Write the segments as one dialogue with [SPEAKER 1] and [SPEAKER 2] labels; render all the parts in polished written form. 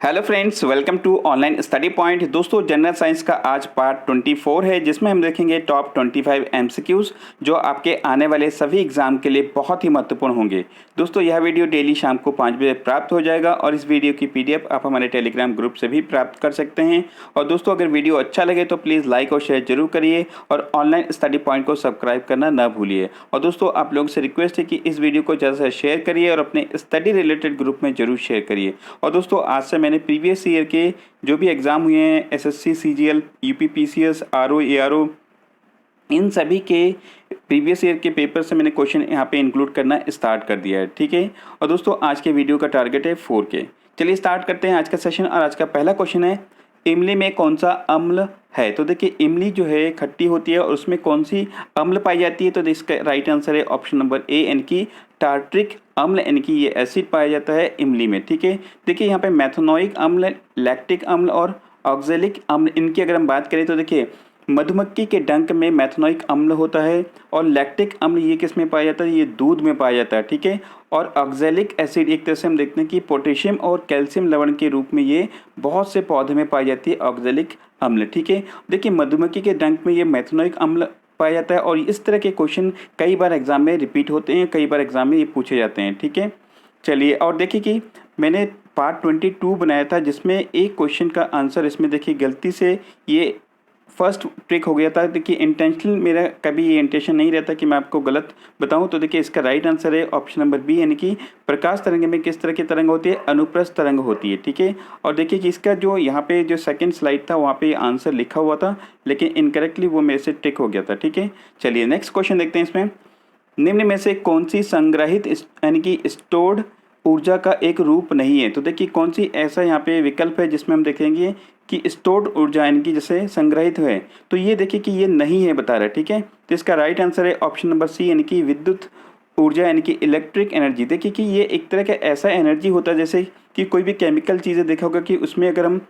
[SPEAKER 1] Hello friends, welcome to online study point. दोस्तों, general science का आज पार्ट 24 है, जिसमें हम देखेंगे टॉप 25 एमसीक्यूज जो आपके आने वाले सभी एग्जाम के लिए बहुत ही महत्वपूर्ण होंगे। दोस्तों, यह वीडियो डेली शाम को 5 बजे प्राप्त हो जाएगा और इस वीडियो की पीडीएफ आप हमारे टेलीग्राम ग्रुप से भी प्राप्त कर सकते हैं। और दोस्तों, अगर वीडियो अच्छा लगे तो प्लीज़ लाइक और शेयर जरूर करिए और ऑनलाइन स्टडी पॉइंट को सब्सक्राइब करना न भूलिए। और दोस्तों, आप लोगों से रिक्वेस्ट है कि इस वीडियो को ज़्यादा से शेयर करिए और अपने स्टडी रिलेटेड ग्रुप में जरूर शेयर करिए। और दोस्तों, आज से मैंने प्रीवियस ईयर के जो भी एग्ज़ाम हुए हैं, SSC, CGL, UP PCS, RO, ARO, इन सभी के प्रीवियस ईयर के पेपर से मैंने क्वेश्चन यहाँ पे इंक्लूड करना स्टार्ट कर दिया है। ठीक है। और दोस्तों, आज के वीडियो का टारगेट है 4K। चलिए स्टार्ट करते हैं आज का सेशन। और आज का पहला क्वेश्चन है, इमली में कौन सा अम्ल है? तो देखिए, इमली जो है खट्टी होती है और उसमें कौन सी अम्ल पाई जाती है? तो इसका राइट आंसर है ऑप्शन नंबर ए, यानी कि टार्ट्रिक अम्ल, यानी कि ये एसिड पाया जाता है इमली में। ठीक है। देखिए, यहाँ पे मैथनोइक अम्ल, लैक्टिक अम्ल और ऑक्जेलिक अम्ल, इनकी अगर हम बात करें तो देखिए, मधुमक्खी के डंक में मैथनोइक अम्ल होता है और लैक्टिक अम्ल ये किस में पाया जाता है? ये दूध में पाया जाता है। ठीक है। और ऑक्जेलिक एसिड एक तरह से हम देखते हैं कि पोटेशियम और कैल्शियम लवण के रूप में ये बहुत से पौधे में पाई जाती है ऑक्जेलिक अम्ल। ठीक है। देखिए, मधुमक्खी के डंक में ये मैथनोइक अम्ल पाया जाता है और इस तरह के क्वेश्चन कई बार एग्जाम में रिपीट होते हैं, कई बार एग्जाम में ये पूछे जाते हैं। ठीक है। चलिए, और देखिए कि मैंने पार्ट 22 बनाया था, जिसमें एक क्वेश्चन का आंसर इसमें देखिए गलती से ये फर्स्ट ट्रिक हो गया था। देखिए, इंटेंशनल मेरा कभी ये इंटेंशन नहीं रहता कि मैं आपको गलत बताऊं। तो देखिए, इसका राइट आंसर है ऑप्शन नंबर बी, यानी कि प्रकाश तरंग में किस तरह की तरंग होती है? अनुप्रस्थ तरंग होती है। ठीक है। और देखिए कि इसका जो यहाँ पे जो सेकंड स्लाइड था वहाँ पे आंसर लिखा हुआ था, लेकिन इनकरेक्टली वो मेरे से टिक हो गया था। ठीक है। चलिए नेक्स्ट क्वेश्चन देखते हैं। इसमें निम्न में से कौन सी संग्रहित यानी कि स्टोर्ड ऊर्जा का एक रूप नहीं है? तो देखिए, कौन सी ऐसा यहाँ पे विकल्प है जिसमें हम देखेंगे कि स्टोर्ड ऊर्जा यानी कि जैसे संग्रहित है, तो ये देखिए कि ये नहीं है बता रहा है। ठीक है। तो इसका राइट आंसर है ऑप्शन नंबर सी, यानी कि विद्युत ऊर्जा, यानी कि इलेक्ट्रिक एनर्जी। देखिए कि ये एक तरह का ऐसा एनर्जी होता है जैसे कि कोई भी केमिकल चीज़ें देखा होगा कि उसमें अगर हम,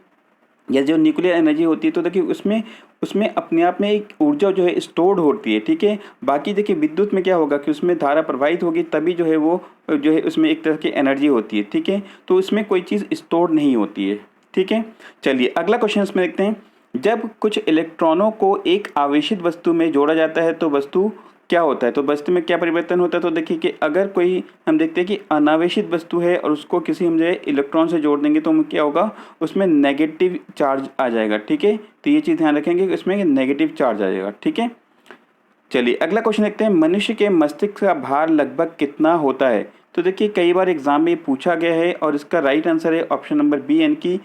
[SPEAKER 1] या जो न्यूक्लियर एनर्जी होती है, तो देखिए उसमें उसमें अपने आप में एक ऊर्जा जो है स्टोर्ड होती है। ठीक है। बाकी देखिए, विद्युत में क्या होगा कि उसमें धारा प्रवाहित होगी, तभी जो है वो जो है उसमें एक तरह की एनर्जी होती है। ठीक है। तो उसमें कोई चीज़ स्टोर नहीं होती है। ठीक है। चलिए अगला क्वेश्चन इसमें देखते हैं। जब कुछ इलेक्ट्रॉनों को एक आवेशित वस्तु में जोड़ा जाता है तो वस्तु क्या होता है? तो वस्तु में क्या परिवर्तन होता है? तो देखिए कि अगर कोई हम देखते हैं कि अनावेशित वस्तु है और उसको किसी हम जो है इलेक्ट्रॉन से जोड़ देंगे तो क्या होगा? उसमें नेगेटिव चार्ज आ जाएगा। ठीक है। तो ये चीज़ ध्यान रखेंगे कि उसमें नेगेटिव चार्ज आ जाएगा। ठीक है। चलिए अगला क्वेश्चन देखते हैं। मनुष्य के मस्तिष्क का भार लगभग कितना होता है? तो देखिए, कई बार एग्जाम में पूछा गया है और इसका राइट आंसर है ऑप्शन नंबर बी, यानी कि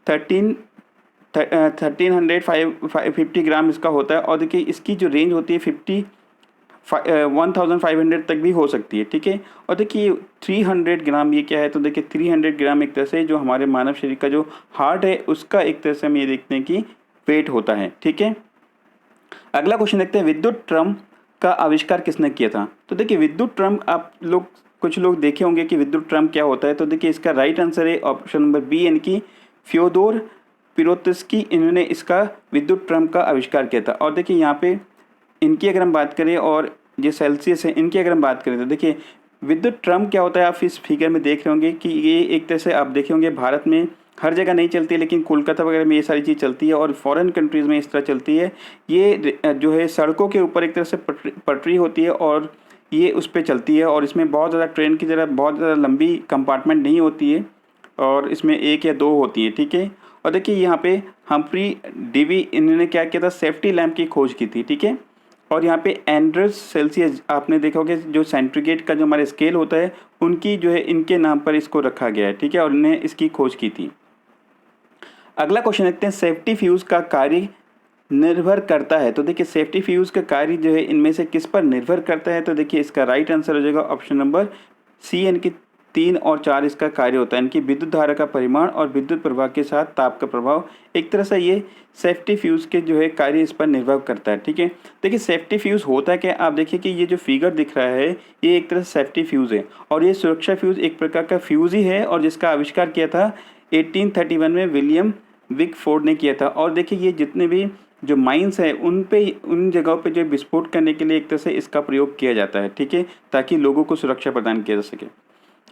[SPEAKER 1] 1350 ग्राम इसका होता है। और देखिए, इसकी जो रेंज होती है 1500 तक भी हो सकती है। ठीक है। और देखिए 300 ग्राम ये क्या है? तो देखिए 300 ग्राम एक तरह से जो हमारे मानव शरीर का जो हार्ट है उसका एक तरह से हम ये देखते हैं कि वेट होता है। ठीक है। अगला क्वेश्चन देखते हैं। विद्युत ट्रम का आविष्कार किसने किया था? तो देखिए, विद्युत ट्रम आप लोग कुछ लोग देखे होंगे कि विद्युत ट्रम क्या होता है। तो देखिए, इसका राइट आंसर है ऑप्शन नंबर बी, यानी कि फ्योदोर पिरोत्स्की, इन्होंने इसका विद्युत ट्रम का आविष्कार किया था। और देखिए, यहाँ पे इनकी अगर हम बात करें और ये सेल्सियस है, इनकी अगर हम बात करें तो देखिए, विद्युत ट्रम क्या होता है? आप इस फिगर में देख रहे होंगे कि ये एक तरह से आप देखे होंगे भारत में हर जगह नहीं चलती है, लेकिन कोलकाता वगैरह में ये सारी चीज़ चलती है और फॉरेन कंट्रीज़ में इस तरह चलती है। ये जो है सड़कों के ऊपर एक तरह से पटरी होती है और ये उस पर चलती है और इसमें बहुत ज़्यादा ट्रेन की तरह बहुत ज़्यादा लंबी कंपार्टमेंट नहीं होती है और इसमें 1 या 2 होती है। ठीक है। और देखिए, यहाँ पे हम्फ्री डेवी, इन्होंने क्या किया था? सेफ्टी लैम्प की खोज की थी। ठीक है। और यहाँ पे एंड्रस सेल्सियस, आपने देखा होगा जो सेंटीग्रेड का जो हमारा स्केल होता है, उनकी जो है इनके नाम पर इसको रखा गया है। ठीक है। और इन्हें इसकी खोज की थी। अगला क्वेश्चन देखते हैं। सेफ्टी फ्यूज़ का कार्य निर्भर करता है? तो देखिए, सेफ्टी फ्यूज़ का कार्य जो है इनमें से किस पर निर्भर करता है? तो देखिए, इसका राइट आंसर हो जाएगा ऑप्शन नंबर सी, यानी कि 3 और 4 इसका कार्य होता है। इनकी विद्युत धारा का परिमाण और विद्युत प्रवाह के साथ ताप का प्रभाव, एक तरह से ये सेफ्टी फ्यूज़ के जो है कार्य इस पर निर्भर करता है। ठीक है। देखिए, सेफ्टी फ्यूज़ होता है क्या? आप देखिए कि ये जो फिगर दिख रहा है ये एक तरह से सेफ्टी फ्यूज़ है और ये सुरक्षा फ्यूज़ एक प्रकार का फ्यूज़ ही है और जिसका आविष्कार किया था 1831 में विलियम विकफोर्ड ने किया था। और देखिए, ये जितने भी जो माइंस है उन पे, उन जगहों पे जो विस्फोट करने के लिए एक तरह से इसका प्रयोग किया जाता है। ठीक है। ताकि लोगों को सुरक्षा प्रदान किया जा सके।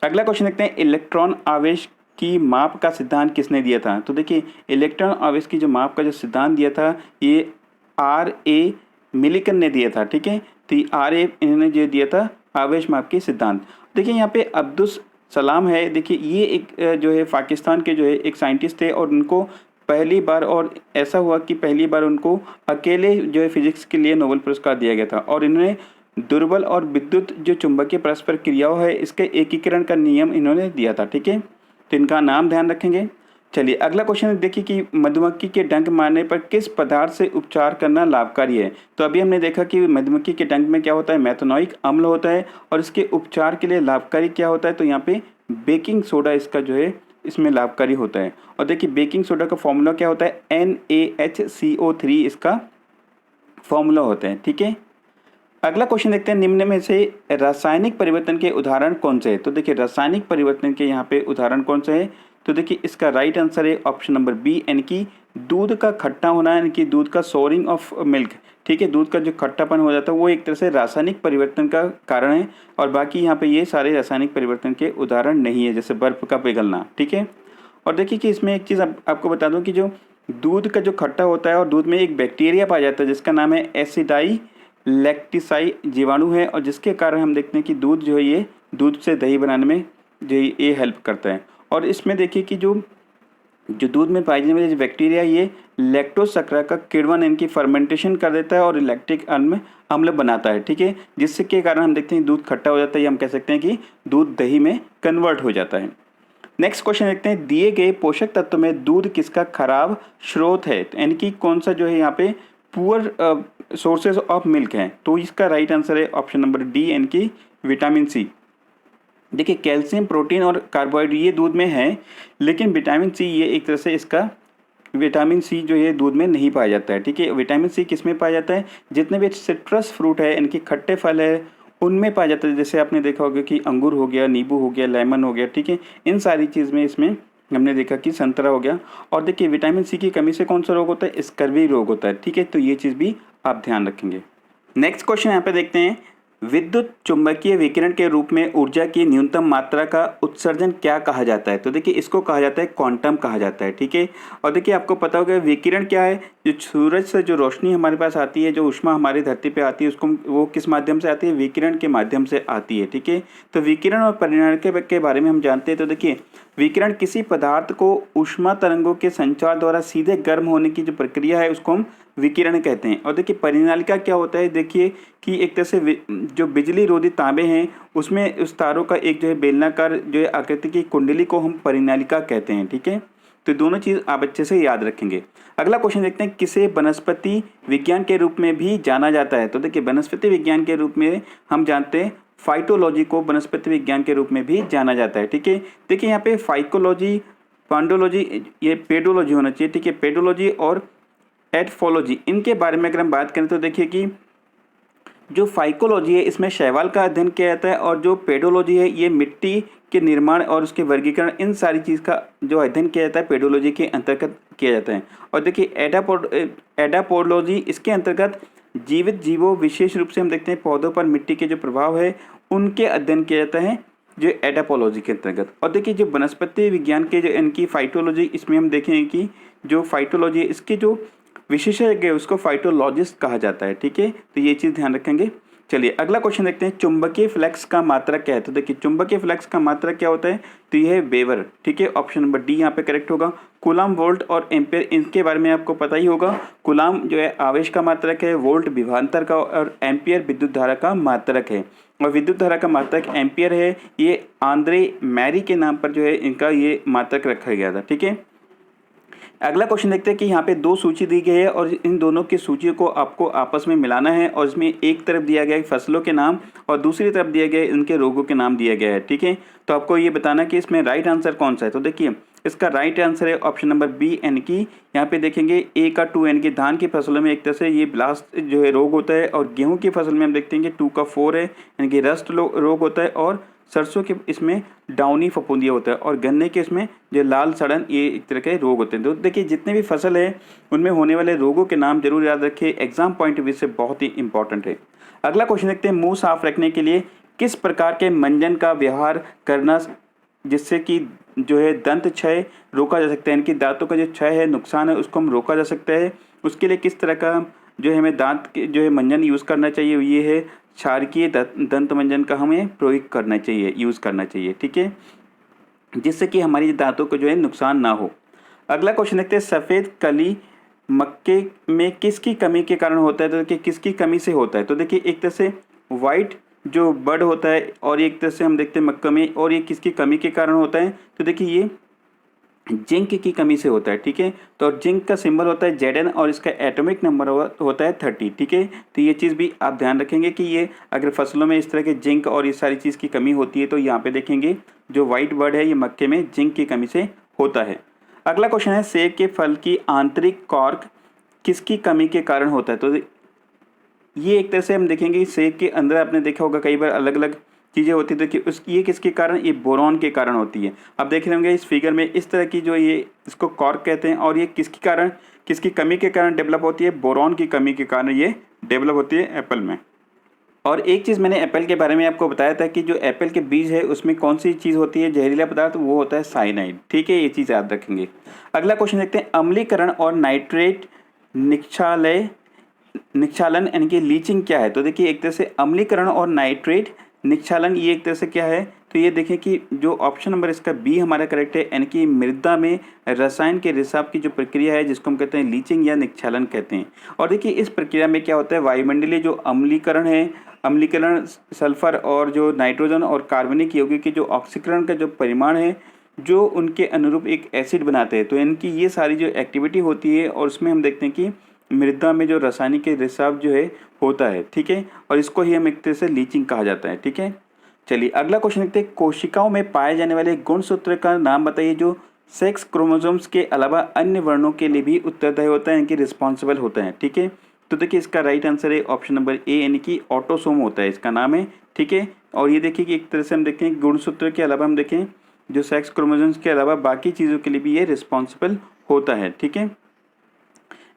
[SPEAKER 1] अगला क्वेश्चन देखते हैं। इलेक्ट्रॉन आवेश कि माप का सिद्धांत किसने दिया था? तो देखिए इलेक्ट्रॉन आवेश की जो माप का जो सिद्धांत दिया था ये R.A. मिलिकन ने दिया था, ठीक है। तो R.A. इन्होंने जो दिया था आवेश माप के सिद्धांत। देखिए यहाँ पे अब्दुस सलाम है, देखिए ये एक जो है पाकिस्तान के जो है एक साइंटिस्ट थे और उनको पहली बार और ऐसा हुआ कि पहली बार उनको अकेले जो है फिजिक्स के लिए नोबेल पुरस्कार दिया गया था और इन्होंने दुर्बल और विद्युत जो चुंबकीय परस्पर क्रियाओं है इसके एकीकरण का नियम इन्होंने दिया था, ठीक है। तो इनका नाम ध्यान रखेंगे। चलिए अगला क्वेश्चन देखिए कि मधुमक्खी के डंक मारने पर किस पदार्थ से उपचार करना लाभकारी है। तो अभी हमने देखा कि मधुमक्खी के डंक में क्या होता है, मेथनोइक अम्ल होता है और इसके उपचार के लिए लाभकारी क्या होता है, तो यहाँ पे बेकिंग सोडा इसका जो है इसमें लाभकारी होता है। और देखिए बेकिंग सोडा का फॉर्मूला क्या होता है, NaHCO3 इसका फॉर्मूला होता है, ठीक है। अगला क्वेश्चन देखते हैं, निम्न में से रासायनिक परिवर्तन के उदाहरण कौन से है। तो देखिए रासायनिक परिवर्तन के यहाँ पे उदाहरण कौन सा है, तो देखिए इसका राइट आंसर है ऑप्शन नंबर बी, यानी कि दूध का खट्टा होना, यानी कि दूध का सोरिंग ऑफ मिल्क, ठीक है। दूध का जो खट्टापन हो जाता है वो एक तरह से रासायनिक परिवर्तन का कारण है और बाकी यहाँ पे ये सारे रासायनिक परिवर्तन के उदाहरण नहीं है, जैसे बर्फ का पिघलना, ठीक है। और देखिए कि इसमें एक चीज़ आपको बता दूँ कि जो दूध का जो खट्टा होता है और दूध में एक बैक्टीरिया पाया जाता है जिसका नाम है एसिडाई लैक्टिसाई जीवाणु है और जिसके कारण हम देखते हैं कि दूध जो है ये दूध से दही बनाने में जो ये हेल्प करता है। और इसमें देखिए कि जो दूध में पाए जाने वाले बैक्टीरिया ये लैक्टोज शर्करा का किण्वन इनकी फर्मेंटेशन कर देता है और लैक्टिक अम्ल बनाता है, ठीक है। जिससे के कारण हम देखते हैं दूध खट्टा हो जाता है, या हम कह सकते हैं कि दूध दही में कन्वर्ट हो जाता है। नेक्स्ट क्वेश्चन देखते हैं, दिए गए पोषक तत्व में दूध किसका खराब स्रोत है, यानी कि कौन सा जो है यहाँ पे पुअर सोर्सेज ऑफ मिल्क है। तो इसका राइट आंसर है ऑप्शन नंबर डी, यानी कि विटामिन सी। देखिए कैल्शियम, प्रोटीन और कार्बोहाइड्रेट ये दूध में है, लेकिन विटामिन सी ये एक तरह से इसका विटामिन सी जो है दूध में नहीं पाया जाता है, ठीक है। विटामिन सी किस में पाया जाता है, जितने भी सिट्रस फ्रूट है, इनके खट्टे फल है उनमें पाया जाता है। जैसे आपने देखा होगा कि अंगूर हो गया, नींबू हो गया, लेमन हो गया, ठीक है। इन सारी चीज़ में इसमें हमने देखा कि संतरा हो गया। और देखिए विटामिन सी की कमी से कौन सा रोग होता है, स्कर्वी रोग होता है, ठीक है। तो ये चीज़ भी आप ध्यान रखेंगे। नेक्स्ट क्वेश्चन यहाँ पे देखते हैं, विद्युत चुंबकीय विकिरण के रूप में ऊर्जा की न्यूनतम मात्रा का उत्सर्जन क्या कहा जाता है। तो देखिए इसको कहा जाता है क्वांटम कहा जाता है, ठीक है। और देखिए आपको पता होगा विकिरण क्या है, जो सूरज से जो रोशनी हमारे पास आती है, जो ऊष्मा हमारी धरती पे आती है, उसको वो किस माध्यम से आती है, विकिरण के माध्यम से आती है, ठीक है। तो विकिरण और परिणाम के बारे में हम जानते हैं। तो देखिए विकिरण किसी पदार्थ को ऊष्मा तरंगों के संचार द्वारा सीधे गर्म होने की जो प्रक्रिया है उसको हम विकिरण कहते हैं। और देखिए परिनालिका क्या होता है, देखिए कि एक तरह से जो बिजली रोधी तांबे हैं उसमें उस तारों का एक जो है बेलनाकार जो है आकृति की कुंडली को हम परिनालिका कहते हैं, ठीक है। तो दोनों चीज़ आप अच्छे से याद रखेंगे। अगला क्वेश्चन देखते हैं, किसे वनस्पति विज्ञान के रूप में भी जाना जाता है। तो देखिए वनस्पति विज्ञान के रूप में हम जानते हैं फाइटोलॉजी को वनस्पति विज्ञान के रूप में भी जाना जाता है, ठीक है। देखिए यहाँ पे फाइकोलॉजी, पांडोलॉजी, ये पेडोलॉजी होना चाहिए, ठीक है। पेडोलॉजी और एडफोलॉजी इनके बारे में अगर हम बात करें तो देखिए कि जो फाइकोलॉजी है इसमें शैवाल का अध्ययन किया जाता है और जो पेडोलॉजी है ये मिट्टी के निर्माण और उसके वर्गीकरण, इन सारी चीज़ का जो अध्ययन किया जाता है पेडोलॉजी के अंतर्गत किया जाता है। और देखिए एडापोलॉजी इसके अंतर्गत जीवित जीवों, विशेष रूप से हम देखते हैं पौधों पर मिट्टी के जो प्रभाव है उनके अध्ययन किया जाता है जो एडापोलॉजी के अंतर्गत। और देखिए जो वनस्पति विज्ञान के जो इनकी फाइटोलॉजी, इसमें हम देखेंगे कि जो फाइटोलॉजी है इसके जो विशेषज्ञ है उसको फाइटोलॉजिस्ट कहा जाता है, ठीक है। तो ये चीज़ ध्यान रखेंगे। चलिए अगला क्वेश्चन देखते हैं, चुंबकीय फ्लक्स का मात्रक क्या है। तो देखिए चुंबकीय फ्लक्स का मात्रक क्या होता है, तो ये है वेबर, ठीक है। ऑप्शन नंबर डी यहाँ पे करेक्ट होगा। कूलाम, वोल्ट और एम्पियर इनके बारे में आपको पता ही होगा। कूलाम जो है आवेश का मात्रक है, वोल्ट विभवांतर का और एम्पियर विद्युत धारा का मात्रक है। और विद्युत धारा का मात्रक एम्पियर है, ये आंद्रे मैरी के नाम पर जो है इनका ये मात्रक रखा गया था, ठीक है। अगला क्वेश्चन देखते हैं कि यहाँ पे दो सूची दी गई है और इन दोनों की सूची को आपको आपस में मिलाना है और इसमें एक तरफ दिया गया है फसलों के नाम और दूसरी तरफ दिया गया है इनके रोगों के नाम दिया गया है, ठीक है। तो आपको ये बताना कि इसमें राइट आंसर कौन सा है। तो देखिए इसका राइट आंसर है ऑप्शन नंबर बी, यानी कि यहाँ पे देखेंगे ए का 2, यानी कि धान की फसलों में एक तरह से ये ब्लास्ट जो है रोग होता है और गेहूँ की फसल में हम देखते हैं कि 2 का 4 है, यानी कि रस्ट रोग होता है। और सरसों के इसमें डाउनी फफूंदिया होता है और गन्ने के इसमें जो लाल सड़न, ये एक तरह के रोग होते हैं। तो देखिए जितने भी फसल है उनमें होने वाले रोगों के नाम जरूर याद रखिए, एग्जाम पॉइंट ऑफ व्यू से बहुत ही इंपॉर्टेंट है। अगला क्वेश्चन देखते हैं, मुंह साफ रखने के लिए किस प्रकार के मंजन का व्यवहार करना जिससे कि जो है दंत क्षय रोका जा सकता है, इनकी दांतों का जो क्षय है, नुकसान है, उसको हम रोका जा सकता है। उसके लिए किस तरह का जो है हमें दांत के जो है मंजन यूज़ करना चाहिए, ये है क्षारकीय दंत मंजन का हमें प्रयोग करना चाहिए, यूज़ करना चाहिए, ठीक है, जिससे कि हमारी दांतों को जो है नुकसान ना हो। अगला क्वेश्चन देखते हैं, सफ़ेद कली मक्के में किसकी कमी के कारण होता है? तो देखिए किसकी कमी से होता है, तो देखिए एक तरह से वाइट जो बर्ड होता है और एक तरह से हम देखते हैं मक्का में, और ये किसकी कमी के कारण होता है? तो देखिए ये जिंक की कमी से होता है, ठीक है। तो जिंक का सिंबल होता है Zn और इसका एटॉमिक नंबर होता है 30, ठीक है। तो ये चीज़ भी आप ध्यान रखेंगे कि ये अगर फसलों में इस तरह के जिंक और ये सारी चीज़ की कमी होती है तो यहाँ पे देखेंगे जो वाइट बर्ड है ये मक्के में जिंक की कमी से होता है। अगला क्वेश्चन है, सेब के फल की आंतरिक कॉर्क किसकी कमी के कारण होता है? तो ये एक तरह से हम देखेंगे सेब के अंदर आपने देखा होगा कई बार अलग अलग चीज़ें होती थी कि उसकी ये किसके कारण, ये बोरॉन के कारण होती है। आप देख रहे होंगे इस फिगर में इस तरह की जो ये इसको कॉर्क कहते हैं, और ये किसके कारण, किसकी कमी के कारण डेवलप होती है? बोरॉन की कमी के कारण ये डेवलप होती है एप्पल में। और एक चीज़ मैंने एप्पल के बारे में आपको बताया था कि जो एप्पल के बीज है उसमें कौन सी चीज़ होती है जहरीला पदार्थ, वो होता है साइनाइड, ठीक है, ये चीज़ याद रखेंगे। अगला क्वेश्चन देखते हैं, अम्लीकरण और नाइट्रेट निक्षालन यानी कि लीचिंग क्या है? तो देखिए एक तरह से अम्लीकरण और नाइट्रेट निक्षालन ये एक तरह से क्या है? तो ये देखें कि जो ऑप्शन नंबर इसका बी हमारा करेक्ट है, यानी कि मृदा में रसायन के रिसाव की जो प्रक्रिया है जिसको हम कहते हैं लीचिंग या निक्षालन कहते हैं। और देखिए इस प्रक्रिया में क्या होता है, वायुमंडलीय जो अम्लीकरण है, अम्लीकरण सल्फर और जो नाइट्रोजन और कार्बनिक यौगिक के जो ऑक्सीकरण का जो परिमाण है जो उनके अनुरूप एक एसिड बनाते हैं, तो इनकी ये सारी जो एक्टिविटी होती है और उसमें हम देखते हैं कि मृदा में जो रासायनिक रिसाव जो है होता है, ठीक है, और इसको ही हम एक तरह से लीचिंग कहा जाता है, ठीक है। चलिए अगला क्वेश्चन देखते हैं, कोशिकाओं में पाए जाने वाले गुणसूत्र का नाम बताइए जो सेक्स क्रोमोसोम्स के अलावा अन्य वर्णों के लिए भी उत्तरदायी होता है, इनकी रिस्पॉन्सिबल होता है, ठीक है। तो देखिए इसका राइट आंसर है ऑप्शन नंबर ए, यानी कि ऑटोसोम होता है इसका नाम है, ठीक है। और ये देखिए कि एक तरह से हम देखें गुणसूत्र के अलावा हम देखें जो सेक्स क्रोमोसोम्स के अलावा बाकी चीज़ों के लिए भी ये रिस्पॉन्सिबल होता है, ठीक है।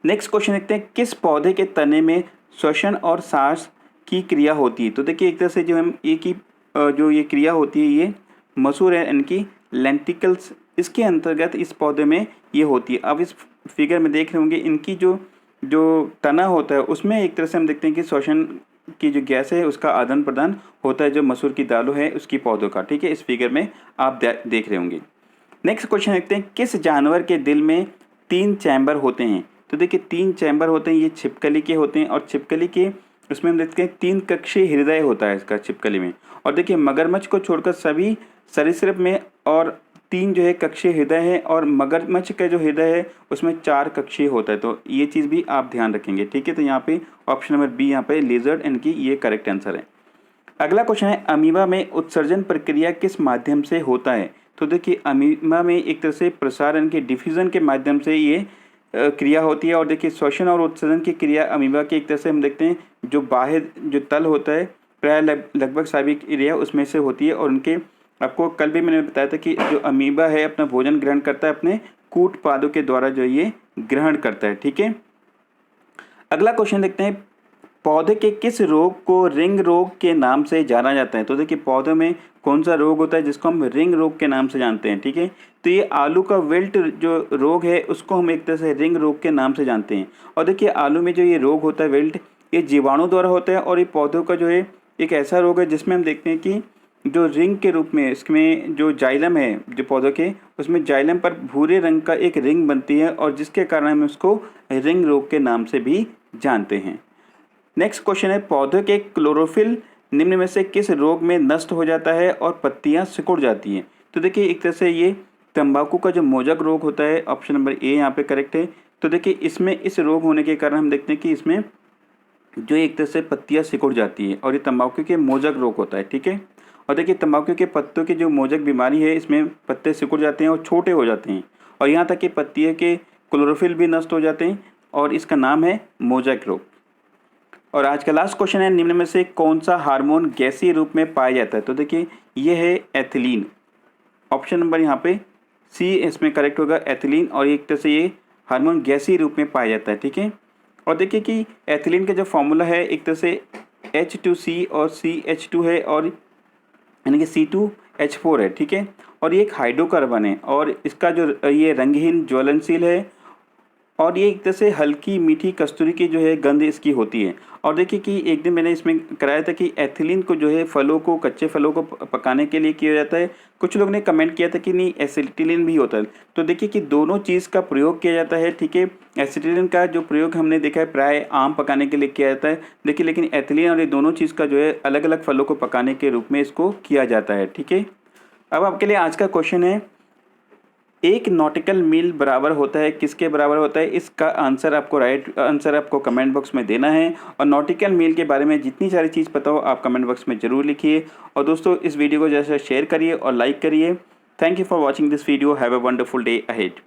[SPEAKER 1] नेक्स्ट क्वेश्चन देखते हैं, किस पौधे के तने में श्वसन और सांस की क्रिया होती है? तो देखिए एक तरह से जो हम एक ही जो ये क्रिया होती है ये मसूर है, इनकी लेंटिकल्स, इसके अंतर्गत इस पौधे में ये होती है। अब इस फिगर में देख रहे होंगे इनकी जो जो तना होता है उसमें एक तरह से हम देखते हैं कि श्वसन की जो गैस है उसका आदान प्रदान होता है जो मसूर की दालों है उसकी पौधों का, ठीक है, इस फिगर में आप देख रहे होंगे। नेक्स्ट क्वेश्चन देखते हैं, किस जानवर के दिल में 3 चैम्बर होते हैं? तो देखिए 3 चैम्बर होते हैं, ये छिपकली के होते हैं, और छिपकली के उसमें हम देखते हैं 3 कक्षीय हृदय होता है इसका छिपकली में। और देखिए मगरमच्छ को छोड़कर सभी सरीसृप में और 3 जो है कक्षीय हृदय है, और मगरमच्छ का जो हृदय है उसमें 4 कक्षीय होता है, तो ये चीज़ भी आप ध्यान रखेंगे, ठीक है। तो यहाँ पे ऑप्शन नंबर बी यहाँ पे लेजर्ड इनकी ये करेक्ट आंसर है। अगला क्वेश्चन है, अमीबा में उत्सर्जन प्रक्रिया किस माध्यम से होता है? तो देखिए अमीबा में एक तरह से प्रसारण के डिफ्यूजन के माध्यम से ये क्रिया होती है। और देखिए श्वसन और उत्सर्जन की क्रिया अमीबा के एक तरह से हम देखते हैं जो बाहर जो तल होता है प्राय लगभग सभी एरिया उसमें से होती है। और उनके आपको कल भी मैंने बताया था कि जो अमीबा है अपना भोजन ग्रहण करता है अपने कूट पादों के द्वारा जो ये ग्रहण करता है, ठीक है। अगला क्वेश्चन देखते हैं, पौधे के किस रोग को रिंग रोग के नाम से जाना जाता है? तो देखिए पौधे में कौन सा रोग होता है जिसको हम रिंग रोग के नाम से जानते हैं, ठीक है। तो ये आलू का विल्ट जो रोग है उसको हम एक तरह से रिंग रोग के नाम से जानते हैं। और देखिए आलू में जो ये रोग होता है विल्ट, ये जीवाणु द्वारा होता है, और ये पौधों का जो है एक ऐसा रोग है जिसमें हम देखते हैं कि जो रिंग के रूप में इसमें जो जाइलम है जो पौधों के उसमें जाइलम पर भूरे रंग का एक रिंग बनती है, और जिसके कारण हम उसको रिंग रोग के नाम से भी जानते हैं। नेक्स्ट क्वेश्चन है, पौधे के क्लोरोफिल निम्न में से किस रोग में नष्ट हो जाता है और पत्तियां सिकुड़ जाती हैं? तो देखिए एक तरह से ये तंबाकू का जो मोजक रोग होता है, ऑप्शन नंबर ए यहाँ पे करेक्ट है। तो देखिए इसमें इस रोग होने के कारण हम देखते हैं कि इसमें जो एक तरह से पत्तियां सिकुड़ जाती है, और ये तंबाकू के मोजक रोग होता है, ठीक है। और देखिए तंबाकू के पत्तों की जो मोजक बीमारी है इसमें पत्ते सिकुड़ जाते हैं और छोटे हो जाते हैं, और यहाँ तक कि पत्तियों के क्लोरोफिल भी नष्ट हो जाते हैं, और इसका नाम है मोजक रोग। और आज का लास्ट क्वेश्चन है, निम्न में से कौन सा हार्मोन गैसीय रूप में पाया जाता है? तो देखिए ये है एथिलीन, ऑप्शन नंबर यहाँ पे सी इसमें करेक्ट होगा एथिलीन, और एक तरह से ये हार्मोन गैसीय रूप में पाया जाता है, ठीक है। और देखिए कि एथिलीन का जो फॉर्मूला है एक तरह से H2C और CH2 है, और यानी कि C2H4 है, ठीक है। और ये एक हाइड्रोकार्बन है और इसका जो ये रंगहीन ज्वलनशील है और ये एक तरह से हल्की मीठी कस्तूरी की जो है गंध इसकी होती है। और देखिए कि एक दिन मैंने इसमें कराया था कि एथिलीन को जो है फलों को, कच्चे फलों को पकाने के लिए किया जाता है। कुछ लोग ने कमेंट किया था कि नहीं एसिटिलीन भी होता है। तो देखिए कि दोनों चीज़ का प्रयोग किया जाता है, ठीक है। एसिटिलीन का जो प्रयोग हमने देखा है प्राय आम पकाने के लिए किया जाता है, देखिए, लेकिन एथिलीन और ये दोनों चीज़ का जो है अलग अलग फलों को पकाने के रूप में इसको किया जाता है, ठीक है। अब आपके लिए आज का क्वेश्चन है, एक नॉटिकल मील बराबर होता है किसके बराबर होता है? इसका आंसर आपको राइट आंसर आपको कमेंट बॉक्स में देना है। और नॉटिकल मील के बारे में जितनी सारी चीज़ पता हो आप कमेंट बॉक्स में ज़रूर लिखिए। और दोस्तों इस वीडियो को जैसे शेयर करिए और लाइक करिए। Thank you for watching this video. Have a wonderful day ahead.